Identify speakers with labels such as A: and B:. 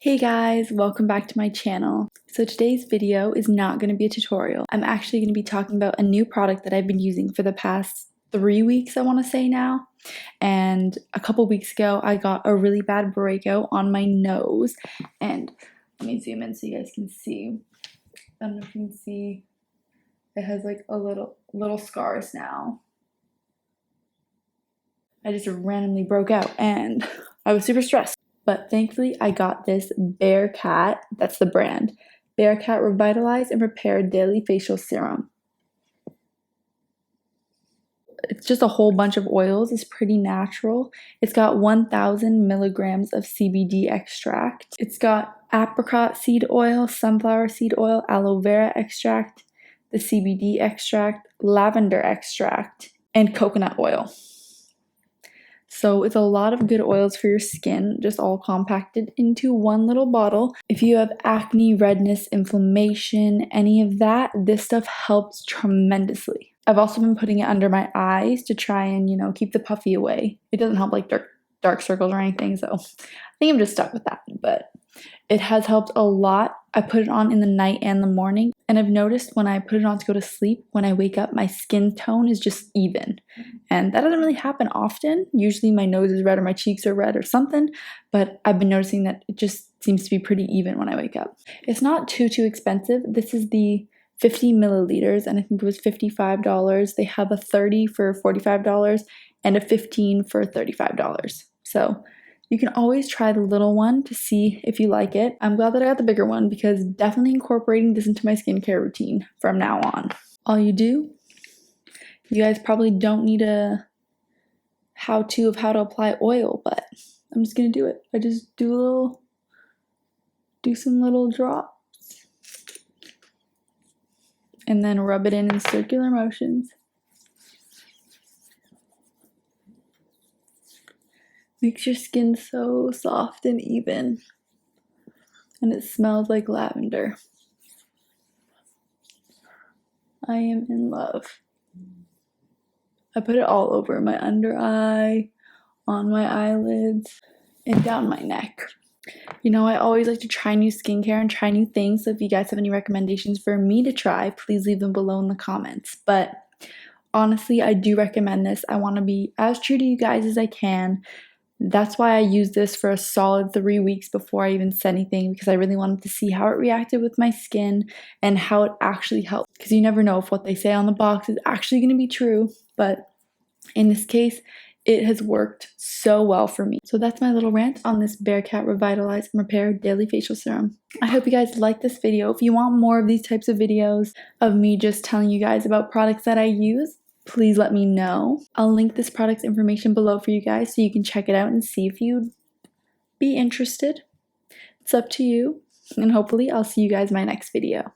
A: Hey guys, welcome back to my channel. So today's video is not going to be a tutorial. I'm actually going to be talking about a new product that I've been using for the past 3 weeks, I want to say now. And a couple weeks ago, I got a really bad breakout on my nose. And let me zoom in so you guys can see. I don't know if you can see. It has like a little scars now. I just randomly broke out and I was super stressed. But thankfully, I got this BARECAT, that's the brand, BARECAT Revitalize and Repair Daily Facial Serum. It's just a whole bunch of oils. It's pretty natural. It's got 1,000 milligrams of CBD extract. It's got apricot seed oil, sunflower seed oil, aloe vera extract, the CBD extract, lavender extract, and coconut oil. So it's a lot of good oils for your skin, just all compacted into one little bottle. If you have acne, redness, inflammation, any of that, this stuff helps tremendously. I've also been putting it under my eyes to try and, keep the puffy away. It doesn't help like dark circles or anything, so I think I'm just stuck with that, but it has helped a lot. I put it on in the night and the morning, and I've noticed when I put it on to go to sleep, when I wake up, my skin tone is just even. And that doesn't really happen often. Usually my nose is red or my cheeks are red or something, but I've been noticing that it just seems to be pretty even when I wake up. It's not too expensive. This is the 50 milliliters, and I think it was $55. They have a 30 for $45 and a 15 for $35. So you can always try the little one to see if you like it. I'm glad that I got the bigger one because definitely incorporating this into my skincare routine from now on. All you do, you guys probably don't need a how-to of how to apply oil, but I'm just gonna do it. I just do some little drops and then rub it in circular motions. Makes your skin so soft and even. And it smells like lavender. I am in love. I put it all over my under eye, on my eyelids, and down my neck. I always like to try new skincare and try new things, so if you guys have any recommendations for me to try, please leave them below in the comments. But honestly, I do recommend this. I want to be as true to you guys as I can. That's why I used this for a solid 3 weeks before I even said anything, because I really wanted to see how it reacted with my skin and how it actually helped. Because you never know if what they say on the box is actually going to be true, but in this case, it has worked so well for me. So that's my little rant on this BARECAT Revitalize and Repair Daily Facial Serum. I hope you guys like this video. If you want more of these types of videos of me just telling you guys about products that I use, please let me know. I'll link this product's information below for you guys so you can check it out and see if you'd be interested. It's up to you, and hopefully I'll see you guys in my next video.